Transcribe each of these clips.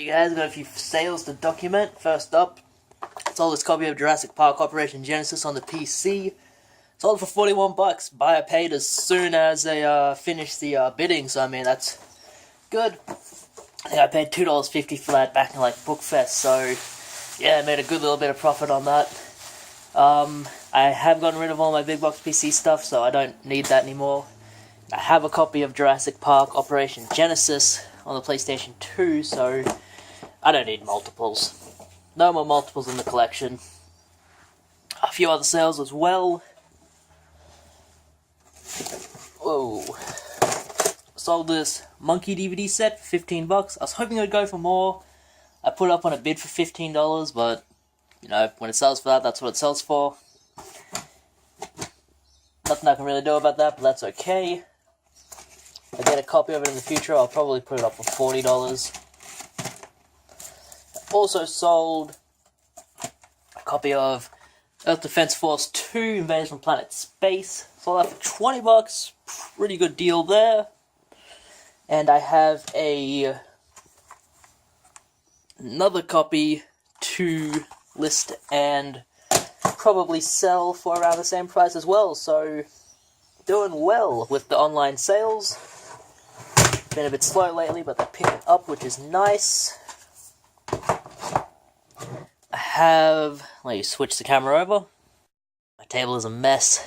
You guys got a few sales to document. First up, sold this copy of Jurassic Park Operation Genesis on the PC. Sold for $41. Buyer paid as soon as they finished the bidding, so I mean that's good. I think I paid $2.50 for that back in like Bookfest, so yeah, I made a good little bit of profit on that. I have gotten rid of all my big box PC stuff, so I don't need that anymore. I have a copy of Jurassic Park Operation Genesis on the PlayStation 2, so I don't need multiples. No more multiples in the collection. A few other sales as well. Whoa. Sold this Monkey DVD set for $15. I was hoping it would go for more. I put it up on a bid for $15, but, you know, when it sells for that, that's what it sells for. Nothing I can really do about that, but that's okay. If I get a copy of it in the future, I'll probably put it up for $40. I also sold a copy of Earth Defense Force 2 Invasion from Planet Space. Sold that for $20. Pretty good deal there. And I have another copy to list and probably sell for around the same price as well. So, doing well with the online sales. Been a bit slow lately, but they're picking up, which is nice. I have... let me switch the camera over. My table is a mess.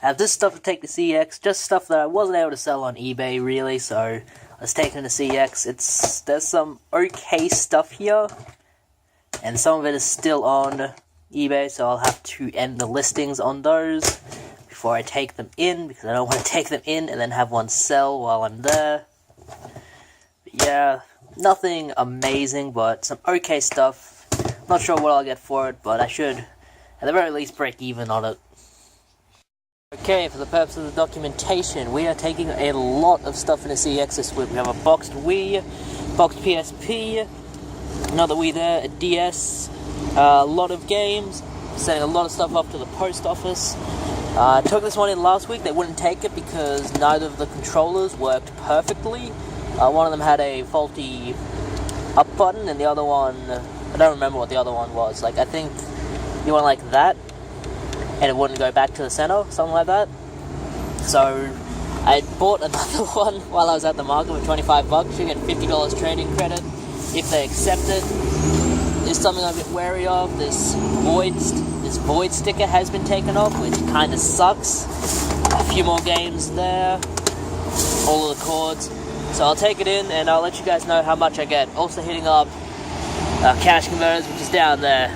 I have this stuff to take to CX, just stuff that I wasn't able to sell on eBay, really, so I was taking it to CX. There's some okay stuff here, and some of it is still on eBay, so I'll have to end the listings on those before I take them in, because I don't want to take them in and then have one sell while I'm there. But yeah, nothing amazing, but some okay stuff. Not sure what I'll get for it, but I should, at the very least, break even on it. Okay, for the purpose of the documentation, we are taking a lot of stuff into CX this week. We have a boxed Wii, boxed PSP, another Wii there, a DS, a lot of games, sending a lot of stuff up to the post office. I took this one in last week. They wouldn't take it because neither of the controllers worked perfectly. One of them had a faulty up button, and the other one, I don't remember what the other one was. Like, I think you went like that, and it wouldn't go back to the center, something like that. So I bought another one while I was at the market for $25. You get $50 trading credit if they accept it. There's something I'm a bit wary of. This void sticker has been taken off, which kind of sucks. A few more games there, all of the cords. So I'll take it in and I'll let you guys know how much I get. Also hitting up cash converters, which is down there.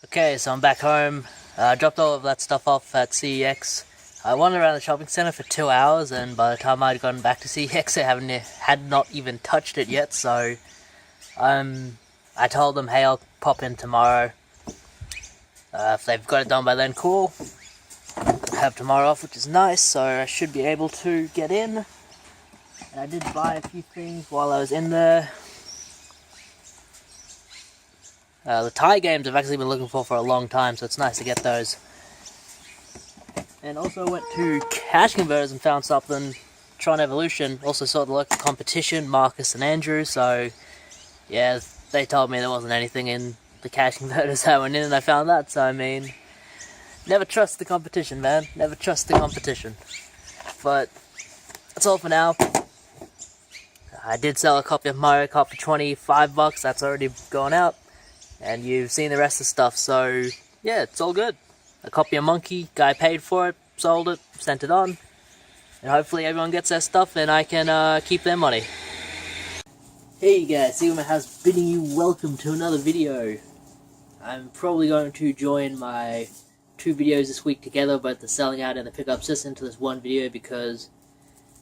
Okay, so I'm back home. I dropped all of that stuff off at CEX. I wandered around the shopping center for 2 hours, and by the time I'd gotten back to CEX, I had not even touched it yet, so I told them, hey, I'll pop in tomorrow. If they've got it done by then, cool. I have tomorrow off, which is nice, so I should be able to get in. And I did buy a few things while I was in there. The Thai games I've actually been looking for a long time, so it's nice to get those. And also went to Cash Converters and found something, Tron Evolution. Also saw the local competition, Marcus and Andrew, so yeah, they told me there wasn't anything in the Cash Converters I went in, and I found that, so I mean, never trust the competition, man. Never trust the competition. But that's all for now. I did sell a copy of Mario Kart for $25, that's already gone out. And you've seen the rest of the stuff, so yeah, it's all good. A copy of Monkey, guy paid for it, sold it, sent it on. And hopefully everyone gets their stuff and I can keep their money. Hey guys, Sigma has bidding you welcome to another video. I'm probably going to join my 2 videos this week together, both the selling out and the pickup system, into this one video because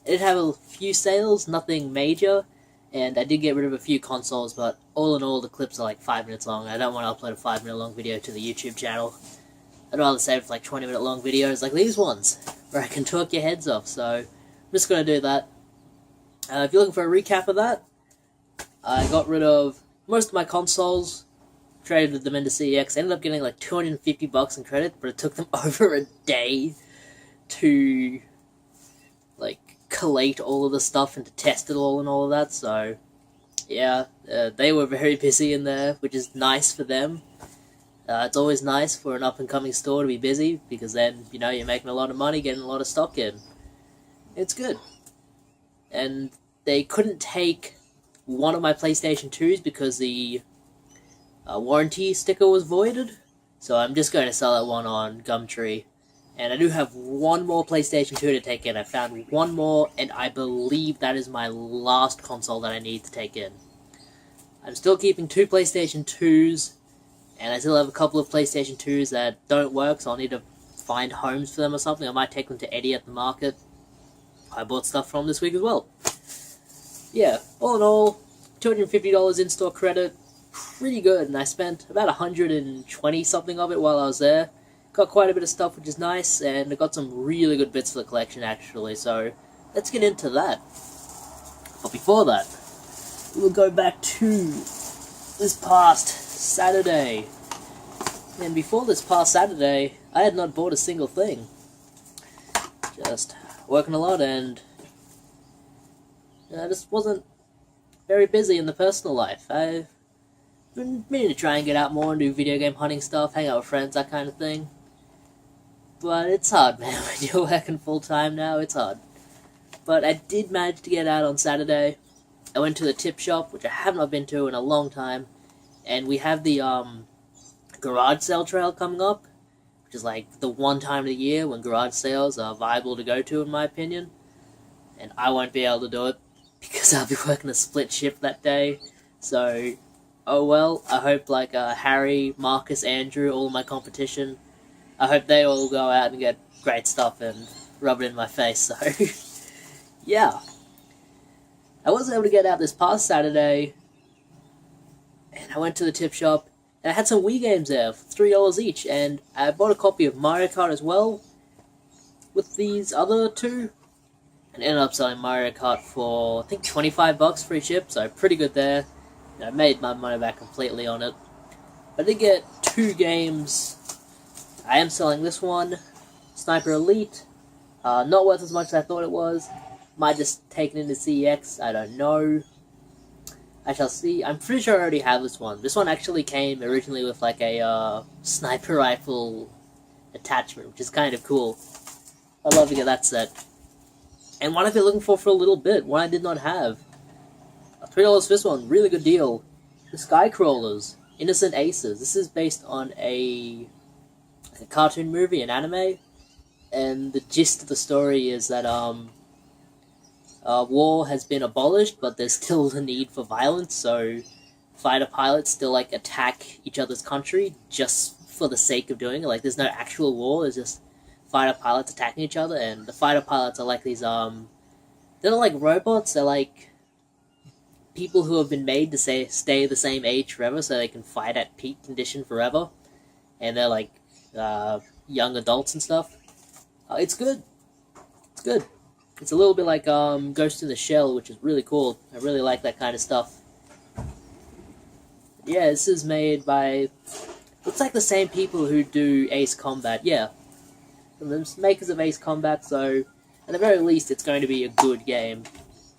I did have a few sales, nothing major. And I did get rid of a few consoles, but all in all, the clips are like 5 minutes long. I don't want to upload a 5-minute long video to the YouTube channel. I'd rather save it for like 20-minute long videos like these ones, where I can talk your heads off, so I'm just going to do that. If you're looking for a recap of that, I got rid of most of my consoles, traded them into CEX, ended up getting like $250 in credit, but it took them over a day to like collate all of the stuff and to test it all and all of that, so Yeah, they were very busy in there, which is nice for them. It's always nice for an up-and-coming store to be busy, because then, you know, you're making a lot of money, getting a lot of stock in. It's good. And they couldn't take one of my PlayStation 2s because the warranty sticker was voided, so I'm just going to sell that one on Gumtree. And I do have one more PlayStation 2 to take in. I found one more, and I believe that is my last console that I need to take in. I'm still keeping 2 PlayStation 2s, and I still have a couple of PlayStation 2s that don't work, so I'll need to find homes for them or something. I might take them to Eddie at the market. I bought stuff from this week as well. Yeah, all in all, $250 in-store credit, pretty good, and I spent about 120 something of it while I was there. Got quite a bit of stuff, which is nice, and I got some really good bits for the collection, actually, so let's get into that. But before that, we'll go back to this past Saturday. And before this past Saturday, I had not bought a single thing. Just working a lot, and I just wasn't very busy in the personal life. I've been meaning to try and get out more and do video game hunting stuff, hang out with friends, that kind of thing. But it's hard, man. When you're working full-time now, it's hard. But I did manage to get out on Saturday. I went to the tip shop, which I have not been to in a long time. And we have the garage sale trail coming up, which is like the one time of the year when garage sales are viable to go to, in my opinion. And I won't be able to do it because I'll be working a split shift that day. So, oh well. I hope like Harry, Marcus, Andrew, all of my competition, I hope they all go out and get great stuff and rub it in my face, so yeah. I wasn't able to get out this past Saturday, and I went to the tip shop, and I had some Wii games there for $3 each, and I bought a copy of Mario Kart as well, with these other two, and ended up selling Mario Kart for, I think, $25 free ship, so pretty good there. And I made my money back completely on it. I did get 2 games. I am selling this one, Sniper Elite. Not worth as much as I thought it was. Might just take it into CEX, I don't know. I shall see. I'm pretty sure I already have this one. This one actually came originally with like a sniper rifle attachment, which is kind of cool. I'd love to get that set. And one I've been looking for a little bit, one I did not have. $3 for this one, really good deal. The Skycrawlers, Innocent Aces. This is based on a cartoon movie, an anime, and the gist of the story is that war has been abolished, but there's still the need for violence, so fighter pilots still like attack each other's country just for the sake of doing it. Like there's no actual war, there's just fighter pilots attacking each other, and the fighter pilots are like these they're not like robots, they're like people who have been made to stay the same age forever so they can fight at peak condition forever, and they're like young adults and stuff. It's good. It's good. It's a little bit like Ghost in the Shell, which is really cool. I really like that kind of stuff. Yeah, this is made by, looks like the same people who do Ace Combat. Yeah, the makers of Ace Combat. So at the very least, it's going to be a good game.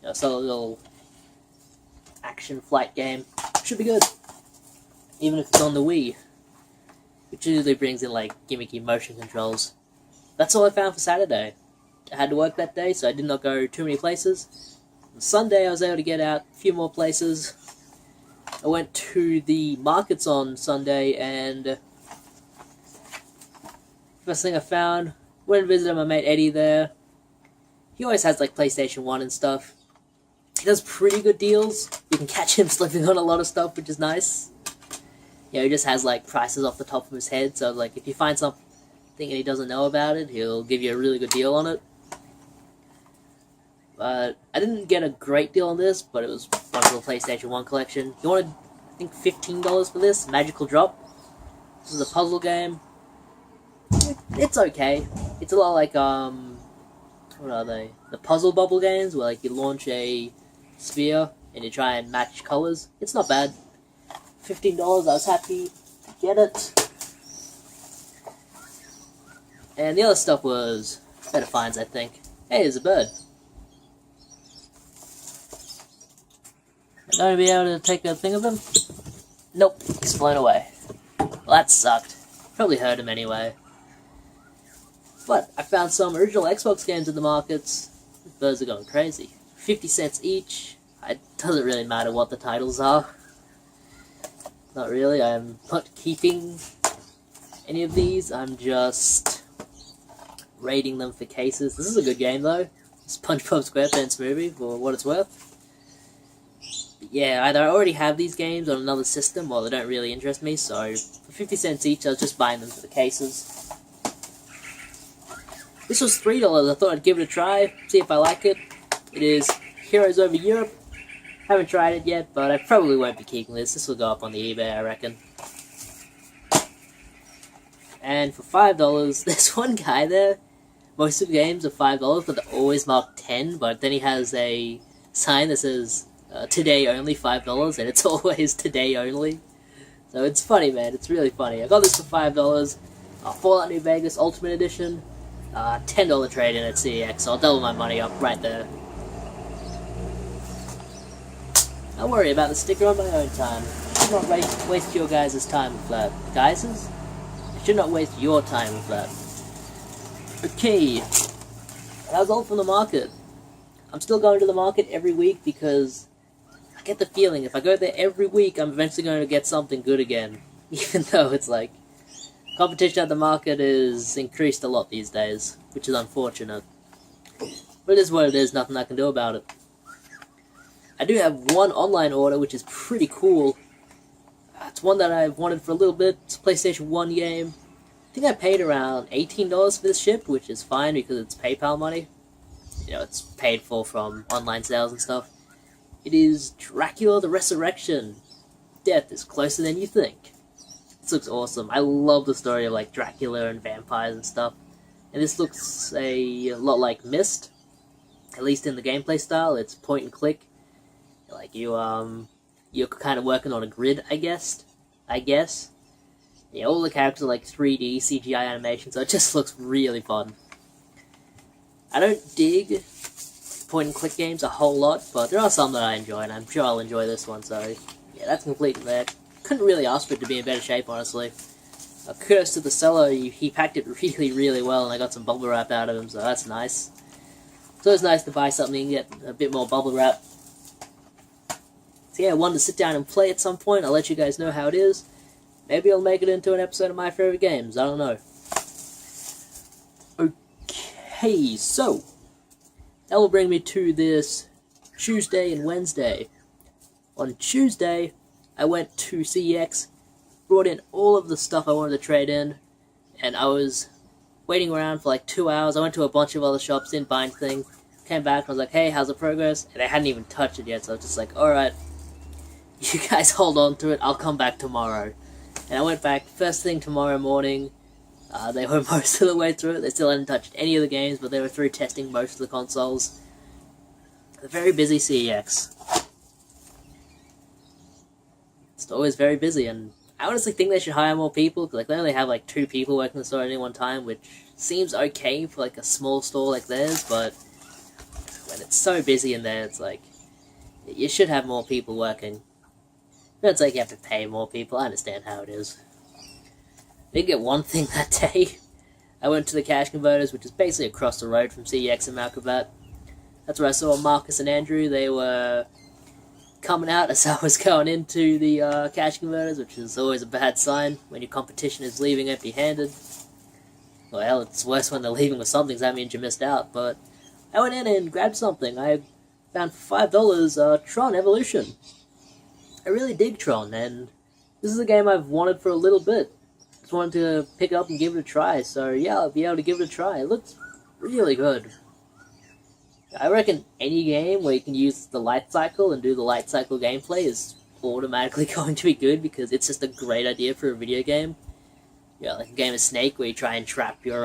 You know, so a little action flight game should be good, even if it's on the Wii, which usually brings in like gimmicky motion controls. That's all I found for Saturday. I had to work that day, so I did not go too many places. On Sunday, I was able to get out a few more places. I went to the markets on Sunday, and first thing I found, went and visited my mate Eddie there. He always has like PlayStation 1 and stuff. He does pretty good deals. You can catch him slipping on a lot of stuff, which is nice. You know, he just has like prices off the top of his head, so like if you find something and he doesn't know about it, he'll give you a really good deal on it. But I didn't get a great deal on this, but it was one for the PlayStation 1 collection. He wanted, I think, $15 for this, Magical Drop. This is a puzzle game. It's okay. It's a lot like, what are they? The Puzzle Bubble games, where like you launch a sphere and you try and match colors. It's not bad. $15, I was happy to get it. And the other stuff was better finds, I think. Hey, there's a bird. I'm going to be able to take a thing of him? Nope, he's flown away. Well, that sucked. Probably hurt him anyway. But I found some original Xbox games in the markets. Those are going crazy. 50 cents each. It doesn't really matter what the titles are. Not really. I'm not keeping any of these. I'm just rating them for cases. This is a good game though. SpongeBob SquarePants movie, for what it's worth. But yeah, either I already have these games on another system or they don't really interest me, so for 50 cents each I was just buying them for the cases. This was $3. I thought I'd give it a try, see if I like it. It is Heroes Over Europe. Haven't tried it yet, but I probably won't be keeping this. This will go up on the eBay, I reckon. And for $5, there's one guy there. Most of the games are $5, but they're always marked 10. But then he has a sign that says "Today only $5," and it's always today only. So it's funny, man. It's really funny. I got this for $5. Fallout New Vegas Ultimate Edition. $10 trade-in at CEX. So I'll double my money up right there. Don't worry about the sticker on my own time. I should not waste your guys' time with that. Guys'? I should not waste your time with that. Okay. That was all from the market. I'm still going to the market every week because I get the feeling if I go there every week, I'm eventually going to get something good again. Even though it's like, competition at the market is increased a lot these days, which is unfortunate. But it is what it is, nothing I can do about it. I do have one online order, which is pretty cool. It's one that I've wanted for a little bit. It's a PlayStation 1 game. I think I paid around $18 for this ship, which is fine because it's PayPal money. You know, it's paid for from online sales and stuff. It is Dracula the Resurrection. Death is closer than you think. This looks awesome. I love the story of like Dracula and vampires and stuff. And this looks a lot like Myst. At least in the gameplay style, it's point and click. Like you're kind of working on a grid, I guess. Yeah, all the characters are like 3D CGI animation, so it just looks really fun. I don't dig point and click games a whole lot, but there are some that I enjoy, and I'm sure I'll enjoy this one. So yeah, that's complete there. Couldn't really ask for it to be in better shape, honestly. Kudos to the seller, he packed it really, really well, and I got some bubble wrap out of him, so that's nice. It's always nice to buy something and get a bit more bubble wrap. So yeah, I wanted to sit down and play at some point. I'll let you guys know how it is. Maybe I'll make it into an episode of My Favorite Games. I don't know. Okay, so that will bring me to this Tuesday and Wednesday. On Tuesday, I went to CEX, brought in all of the stuff I wanted to trade in, and I was waiting around for like 2 hours. I went to a bunch of other shops, didn't buy anything. Came back and I was like, hey, how's the progress? And I hadn't even touched it yet, so I was just like, alright, you guys hold on to it, I'll come back tomorrow. And I went back first thing tomorrow morning. They were most of the way through it. They still hadn't touched any of the games, but they were through testing most of the consoles. A very busy CEX. It's always very busy, and I honestly think they should hire more people, because like, they only have like 2 people working the store at any one time, which seems okay for like a small store like theirs, but when it's so busy in there, it's like, you should have more people working. It's like you have to pay more people. I understand how it is. I did get one thing that day. I went to the cash converters, which is basically across the road from CEX in Malcolm. That's where I saw Marcus and Andrew. They were coming out as I was going into the cash converters, which is always a bad sign when your competition is leaving empty-handed. Well, it's worse when they're leaving with something, so that means you missed out. But I went in and grabbed something. I found for $5 Tron Evolution. I really dig Tron, and this is a game I've wanted for a little bit. Just wanted to pick it up and give it a try, so yeah, I'll be able to give it a try. It looks really good. I reckon any game where you can use the light cycle and do the light cycle gameplay is automatically going to be good, because it's just a great idea for a video game. Yeah, like a game of Snake where you try and trap your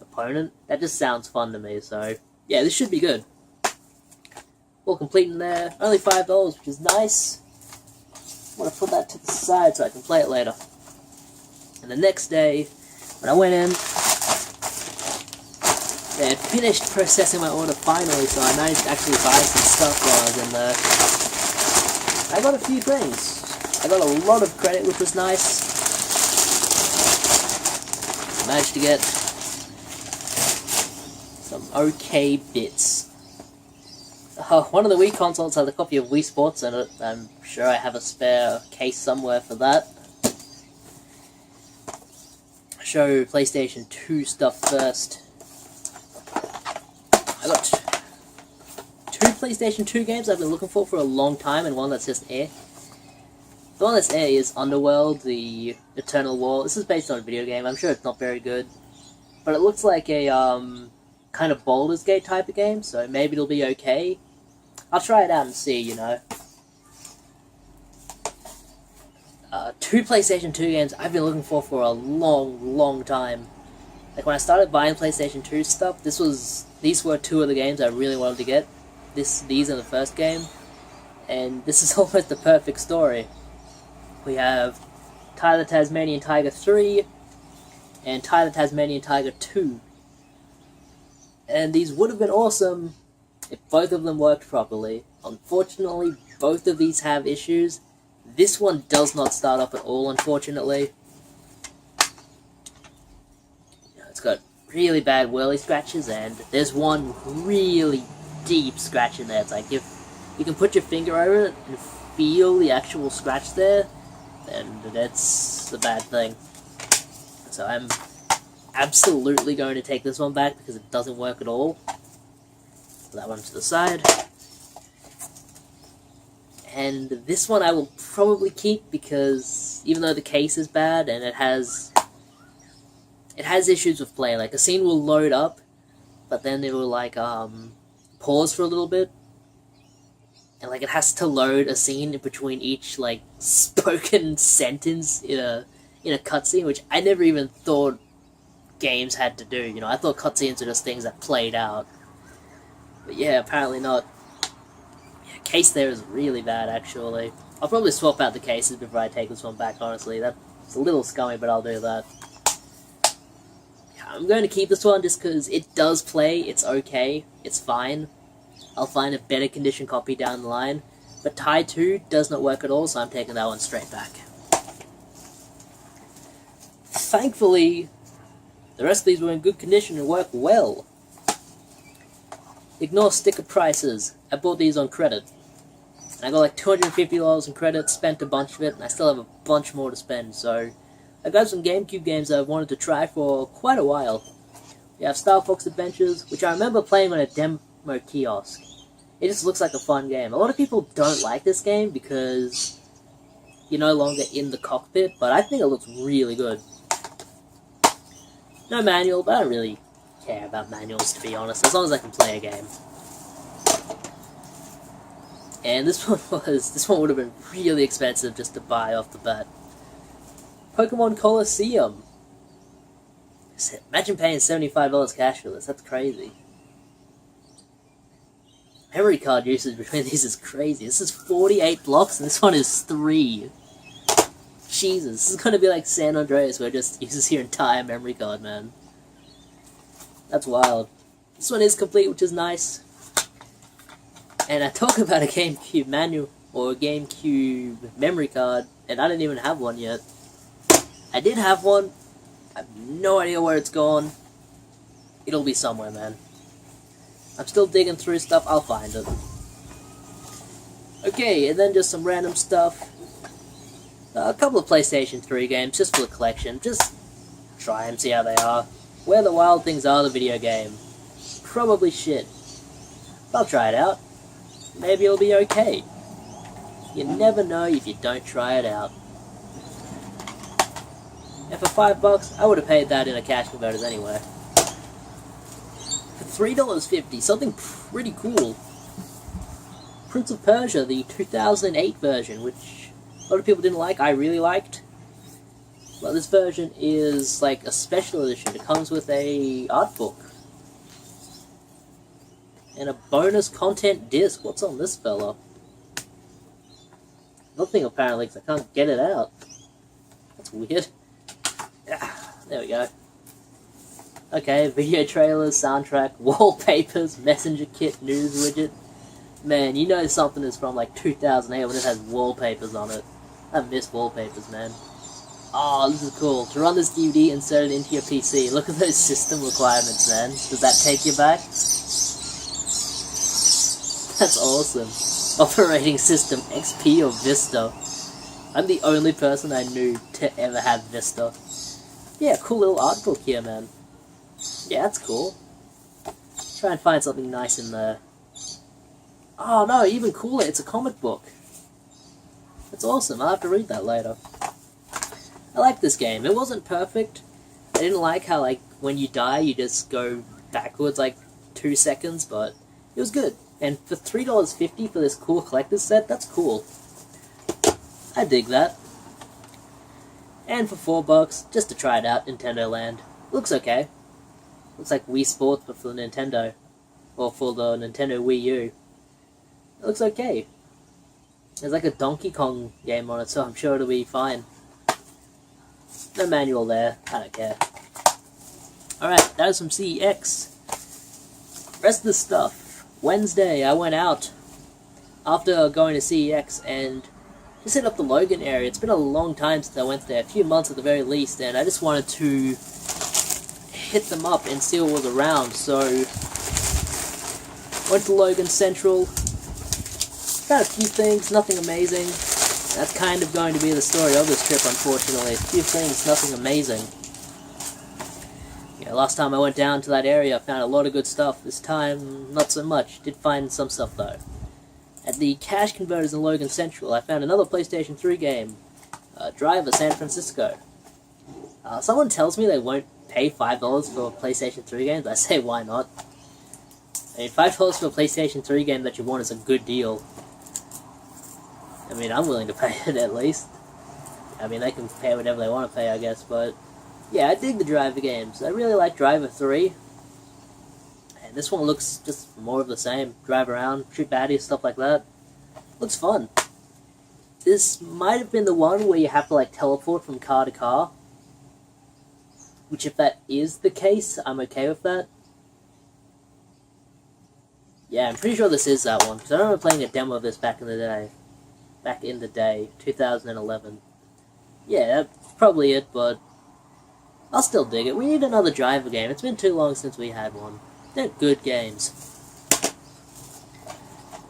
opponent. That just sounds fun to me, so yeah, this should be good. All complete in there. Only $5, which is nice. I want to put that to the side so I can play it later. And the next day, when I went in, they had finished processing my order finally, so I managed to actually buy some stuff while I was in there. I got a few things. I got a lot of credit, which was nice. Managed to get some okay bits. One of the Wii consoles had a copy of Wii Sports in it. I'm sure I have a spare case somewhere for that. I'll show PlayStation 2 stuff first. I got two PlayStation 2 games I've been looking for a long time, and one that's just air. The one that's air is Underworld, the Eternal War. This is based on a video game. I'm sure it's not very good, but it looks like a kind of Baldur's Gate type of game, so maybe it'll be okay. I'll try it out and see, you know. Two PlayStation 2 games I've been looking for a long time. Like, when I started buying PlayStation 2 stuff, these were two of the games I really wanted to get. These are the first game, and this is almost the perfect story. We have Ty the Tasmanian Tiger 3 and Ty the Tasmanian Tiger 2. And these would have been awesome if both of them worked properly. Unfortunately, both of these have issues. This one does not start up at all, unfortunately. It's got really bad whirly scratches, and there's one really deep scratch in there. It's like, if you can put your finger over it and feel the actual scratch there, then that's a bad thing. So I'm absolutely going to take this one back because it doesn't work at all. Put that one to the side. And this one I will probably keep because even though the case is bad and it has issues with play, like a scene will load up, but then it will like pause for a little bit, and like it has to load a scene in between each like spoken sentence in a cutscene, which I never even thought games had to do. You know, I thought cutscenes were just things that played out. But yeah, apparently not. Yeah, case there is really bad, actually. I'll probably swap out the cases before I take this one back, honestly. That's a little scummy, but I'll do that. Yeah, I'm going to keep this one just because it does play, it's okay, it's fine. I'll find a better condition copy down the line. But Ty 2 does not work at all, so I'm taking that one straight back. Thankfully, the rest of these were in good condition and work well. Ignore sticker prices. I bought these on credit. And I got like $250 in credit, spent a bunch of it, and I still have a bunch more to spend, so I got some Gamecube games that I've wanted to try for quite a while. We have Star Fox Adventures, which I remember playing on a demo kiosk. It just looks like a fun game. A lot of people don't like this game because you're no longer in the cockpit, but I think it looks really good. No manual, but I don't really care about manuals, to be honest, as long as I can play a game. And this one would have been really expensive just to buy off the bat. Pokemon Colosseum. Imagine paying $75 cash for this, that's crazy. Memory card usage between these is crazy. This is 48 blocks and this one is 3. Jesus, this is gonna be like San Andreas where it just uses your entire memory card, man. That's wild. This one is complete, which is nice. And I talk about a GameCube manual, or a GameCube memory card, and I didn't even have one yet. I did have one. I have no idea where it's gone. It'll be somewhere, man. I'm still digging through stuff, I'll find it. Okay, and then just some random stuff. A couple of PlayStation 3 games, just for the collection. Just try and see how they are. Where the Wild Things Are, the video game. Probably shit. I'll try it out. Maybe it'll be okay. You never know if you don't try it out. And for $5, I would have paid that in a cash converters anyway. For $3.50, something pretty cool. Prince of Persia, the 2008 version, which a lot of people didn't like, I really liked. Well, this version is like a special edition. It comes with a art book. And a bonus content disc. What's on this fella? Nothing apparently, because I can't get it out. That's weird. Ah, there we go. Okay, video trailers, soundtrack, wallpapers, messenger kit, news widget. Man, you know something is from like 2008 when it has wallpapers on it. I miss wallpapers, man. Oh, this is cool. To run this DVD, insert it into your PC. Look at those system requirements, man. Does that take you back? That's awesome. Operating system, XP or Vista? I'm the only person I knew to ever have Vista. Yeah, cool little art book here, man. Yeah, that's cool. Try and find something nice in there. Oh no, even cooler, it's a comic book. That's awesome, I'll have to read that later. I like this game. It wasn't perfect. I didn't like how, like, when you die, you just go backwards, like, 2 seconds, but it was good. And for $3.50 for this cool collector's set, that's cool. I dig that. And for $4, just to try it out, Nintendo Land. Looks okay. Looks like Wii Sports, but for the Nintendo. Or for the Nintendo Wii U. It looks okay. There's like a Donkey Kong game on it, so I'm sure it'll be fine. No manual there. I don't care. Alright, that was from CEX. Rest of the stuff. Wednesday, I went out after going to CEX and just hit up the Logan area. It's been a long time since I went there, a few months at the very least, and I just wanted to hit them up and see what was around. So, went to Logan Central, found a few things, nothing amazing. That's kind of going to be the story of this trip, unfortunately. A few things, nothing amazing. Yeah, last time I went down to that area, I found a lot of good stuff. This time, not so much. Did find some stuff, though. At the cash converters in Logan Central, I found another PlayStation 3 game, Driver San Francisco. Someone tells me they won't pay $5 for PlayStation 3 games. I say, why not? I mean, $5 for a PlayStation 3 game that you want is a good deal. I mean, I'm willing to pay it at least. I mean, they can pay whatever they want to pay, I guess, but yeah, I dig the Driver games. I really like Driver 3. And this one looks just more of the same. Drive around, shoot baddies, stuff like that. Looks fun. This might have been the one where you have to, like, teleport from car to car. Which, if that is the case, I'm okay with that. Yeah, I'm pretty sure this is that one, because I remember playing a demo of this back in the day. 2011. Yeah, that's probably it, but I'll still dig it. We need another Driver game. It's been too long since we had one. They're good games.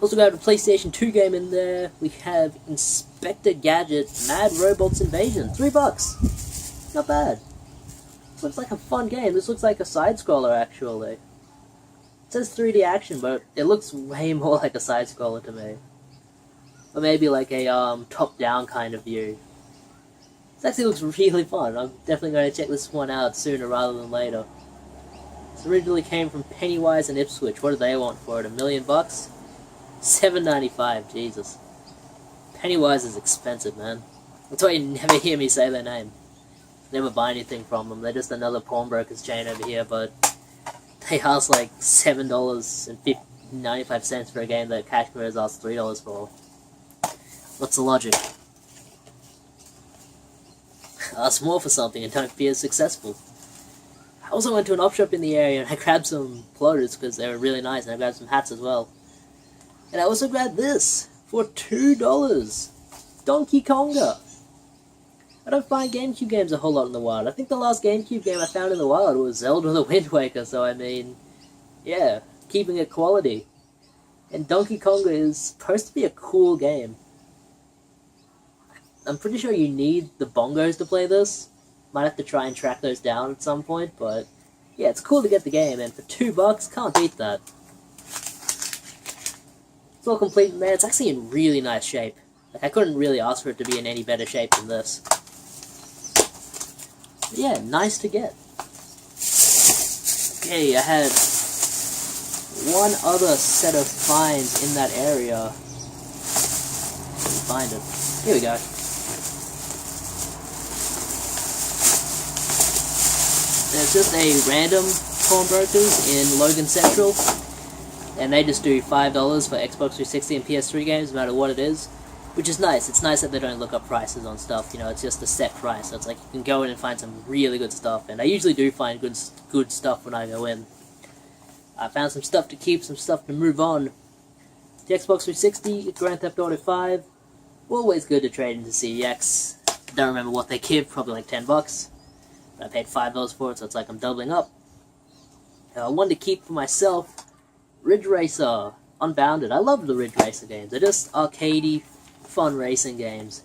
Also got a PlayStation 2 game in there. We have Inspector Gadget Mad Robots Invasion. $3. Not bad. This looks like a fun game. This looks like a side-scroller, actually. It says 3D action, but it looks way more like a side-scroller to me. Or maybe like a top-down kind of view. This actually looks really fun. I'm definitely going to check this one out sooner rather than later. This originally came from Pennywise and Ipswich. What do they want for it? $1 million? $7.95. Jesus. Pennywise is expensive, man. That's why you never hear me say their name. Never buy anything from them. They're just another pawnbroker's chain over here, but they ask like $7.95 for a game that cash converters ask $3 for. What's the logic? Ask more for something and don't be as successful. I also went to an op shop in the area and I grabbed some plotters because they were really nice, and I grabbed some hats as well. And I also grabbed this for $2. Donkey Konga. I don't find Gamecube games a whole lot in the wild. I think the last Gamecube game I found in the wild was Zelda the Wind Waker, so I mean, yeah, keeping it quality. And Donkey Konga is supposed to be a cool game. I'm pretty sure you need the bongos to play this. Might have to try and track those down at some point, but yeah, it's cool to get the game, and for $2, can't beat that. It's all complete in there. It's actually in really nice shape. Like, I couldn't really ask for it to be in any better shape than this. But yeah, nice to get. Okay, I had one other set of finds in that area. Let me find it. Here we go. There's just a random pawnbrokers in Logan Central, and they just do $5 for Xbox 360 and PS3 games, no matter what it is, which is nice. It's nice that they don't look up prices on stuff, you know, it's just a set price, so it's like you can go in and find some really good stuff, and I usually do find good stuff when I go in. I found some stuff to keep, some stuff to move on. The Xbox 360, Grand Theft Auto 5, always good to trade into CEX. Don't remember what they give, probably like $10. I paid $5 for it, so it's like I'm doubling up. One to keep for myself, Ridge Racer, Unbounded. I love the Ridge Racer games. They're just arcadey, fun racing games.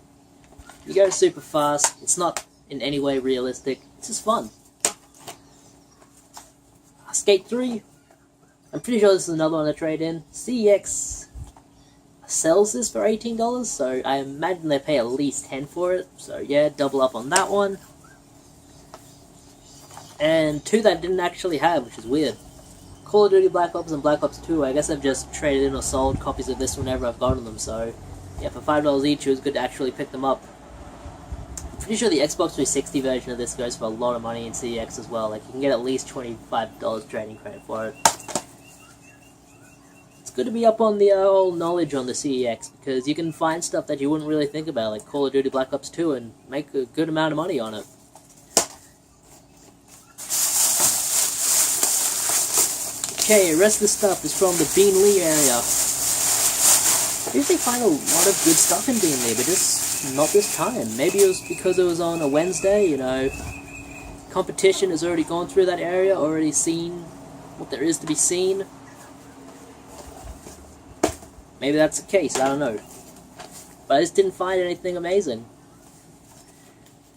You go super fast, it's not in any way realistic, it's just fun. Skate 3, I'm pretty sure this is another one to trade in. CEX sells this for $18, so I imagine they pay at least $10 for it, so yeah, double up on that one. And two that I didn't actually have, which is weird. Call of Duty Black Ops and Black Ops 2, I guess I've just traded in or sold copies of this whenever I've gotten them, so yeah, for $5 each it was good to actually pick them up. I'm pretty sure the Xbox 360 version of this goes for a lot of money in CEX as well, like you can get at least $25 trading credit for it. It's good to be up on the whole knowledge on the CEX, because you can find stuff that you wouldn't really think about, like Call of Duty Black Ops 2, and make a good amount of money on it. Okay, the rest of the stuff is from the Beanley area. I usually find a lot of good stuff in Beanley, but just not this time. Maybe it was because it was on a Wednesday, you know. Competition has already gone through that area, already seen what there is to be seen. Maybe that's the case, I don't know. But I just didn't find anything amazing.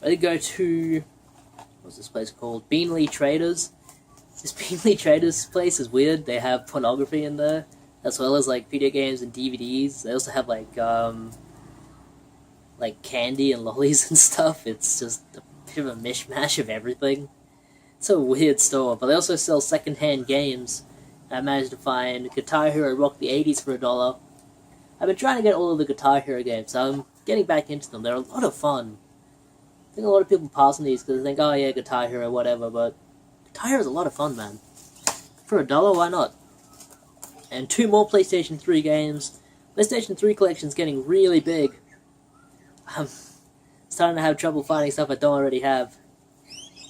I did go to, what's this place called? Beanley Traders. This Beanley Traders place is weird. They have pornography in there, as well as like video games and DVDs. They also have like candy and lollies and stuff. It's just a bit of a mishmash of everything. It's a weird store, but they also sell second-hand games. I managed to find Guitar Hero Rock the 80s for $1. I've been trying to get all of the Guitar Hero games, so I'm getting back into them. They're a lot of fun. I think a lot of people pass on these because they think, oh yeah, Guitar Hero, whatever, but Guitar Hero is a lot of fun, man. For $1, why not? And 2 more PlayStation 3 games. PlayStation 3 collection's getting really big. I'm starting to have trouble finding stuff I don't already have.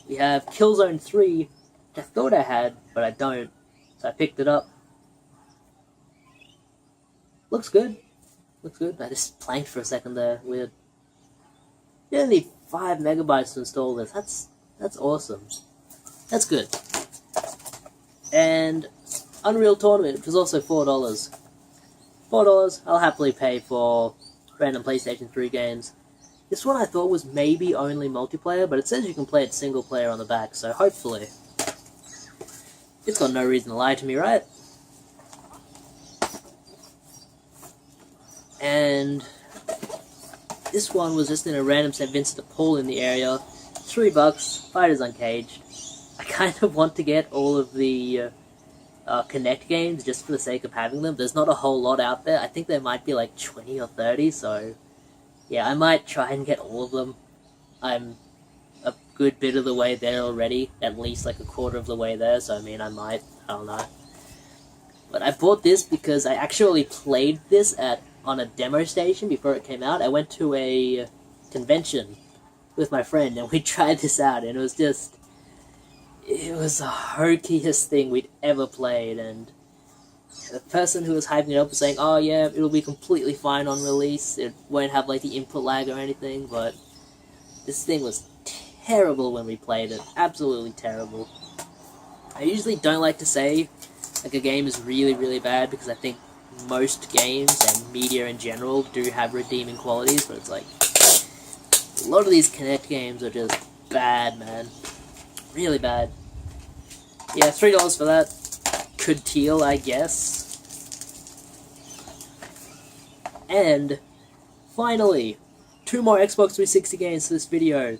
We have Killzone 3, which I thought I had, but I don't. So I picked it up. Looks good. Looks good. I just blanked for a second there. Weird. You only need 5 megabytes to install this. That's awesome. That's good. And Unreal Tournament, which was also $4. $4 I'll happily pay for random PlayStation 3 games. This one I thought was maybe only multiplayer, but it says you can play it single player on the back, so hopefully. It's got no reason to lie to me, right? And this one was just in a random St. Vincent de Paul in the area. $3, Fighters Uncaged. I kind of want to get all of the Kinect games just for the sake of having them. There's not a whole lot out there. I think there might be like 20 or 30, so yeah, I might try and get all of them. I'm a good bit of the way there already, at least like a quarter of the way there, so I mean I might, I don't know. But I bought this because I actually played this on a demo station before it came out. I went to a convention with my friend and we tried this out, and it was the hokiest thing we'd ever played, and the person who was hyping it up was saying, oh yeah, it'll be completely fine on release, it won't have like the input lag or anything, but this thing was terrible when we played it. Absolutely terrible. I usually don't like to say like a game is really, really bad, because I think most games and media in general do have redeeming qualities, but it's like a lot of these Kinect games are just bad, man. Really bad. Yeah, $3 for that. Good deal, I guess. And finally, 2 more Xbox 360 games for this video.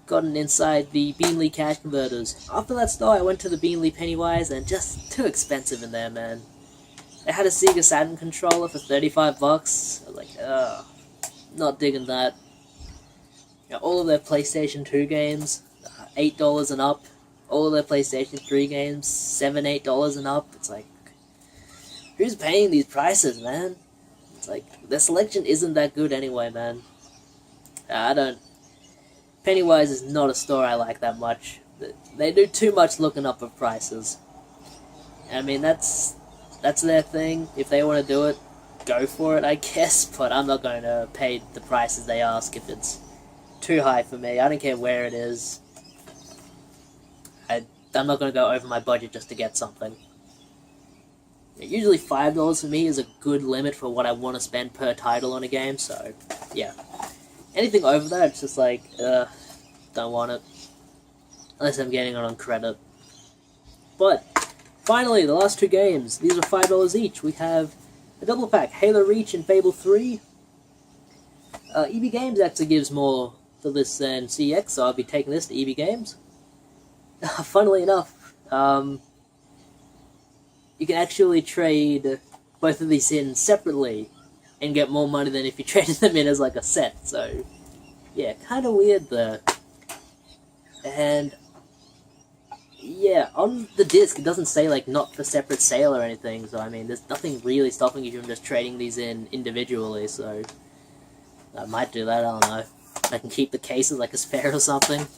Gotten inside the Beanley cash converters. After that store, I went to the Beanley Pennywise, and just too expensive in there, man. They had a Sega Saturn controller for $35. I was like, ugh, not digging that. You know, all of their PlayStation 2 games, $8 and up. All of their PlayStation 3 games, $7, $8 and up. It's like, who's paying these prices, man? It's like, their selection isn't that good anyway, man. Pennywise is not a store I like that much. They do too much looking up of prices. I mean, that's that's their thing. If they want to do it, go for it, I guess. But I'm not going to pay the prices they ask if it's too high for me. I don't care where it is. I'm not going to go over my budget just to get something. Usually $5 for me is a good limit for what I want to spend per title on a game, so yeah. Anything over that, it's just like, don't want it. Unless I'm getting it on credit. But, finally, the last two games. These are $5 each. We have a double pack, Halo Reach and Fable 3. EB Games actually gives more for this than CX, so I'll be taking this to EB Games. Funnily enough, you can actually trade both of these in separately and get more money than if you traded them in as like a set, so yeah, kind of weird there. And yeah, on the disc it doesn't say like not for separate sale or anything, so I mean there's nothing really stopping you from just trading these in individually, so I might do that, I don't know. I can keep the cases like a spare or something.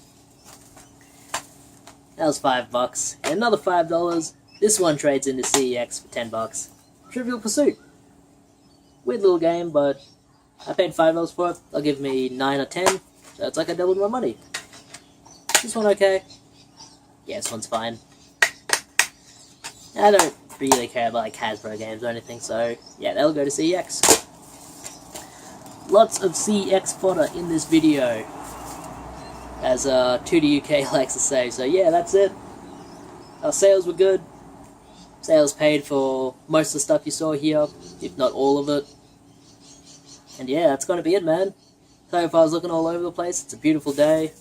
That was $5. And another $5. This one trades into CEX for $10. Trivial Pursuit. Weird little game, but I paid $5 for it. They'll give me 9 or 10, so it's like I doubled my money. This one okay? Yeah, this one's fine. I don't really care about like Hasbro games or anything, so yeah, they'll go to CEX. Lots of CEX fodder in this video, as 2D UK likes to say. So yeah, that's it. Our sales were good. Sales paid for most of the stuff you saw here, if not all of it. And yeah, that's gonna be it, man. Sorry if I was looking all over the place. It's a beautiful day.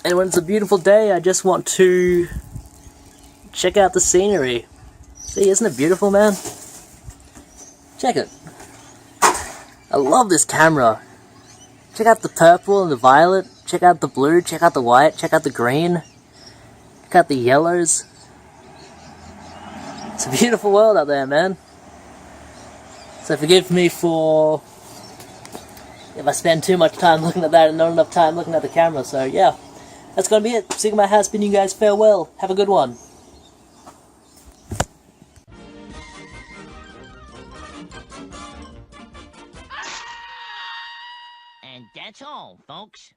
And when it's a beautiful day, I just want to check out the scenery. See, isn't it beautiful, man? Check it. I love this camera. Check out the purple and the violet. Check out the blue. Check out the white. Check out the green. Check out the yellows. It's a beautiful world out there, man. So forgive me for if I spend too much time looking at that and not enough time looking at the camera. So yeah, that's gonna be it. Sigma has been you guys farewell. Have a good one. And that's all, folks.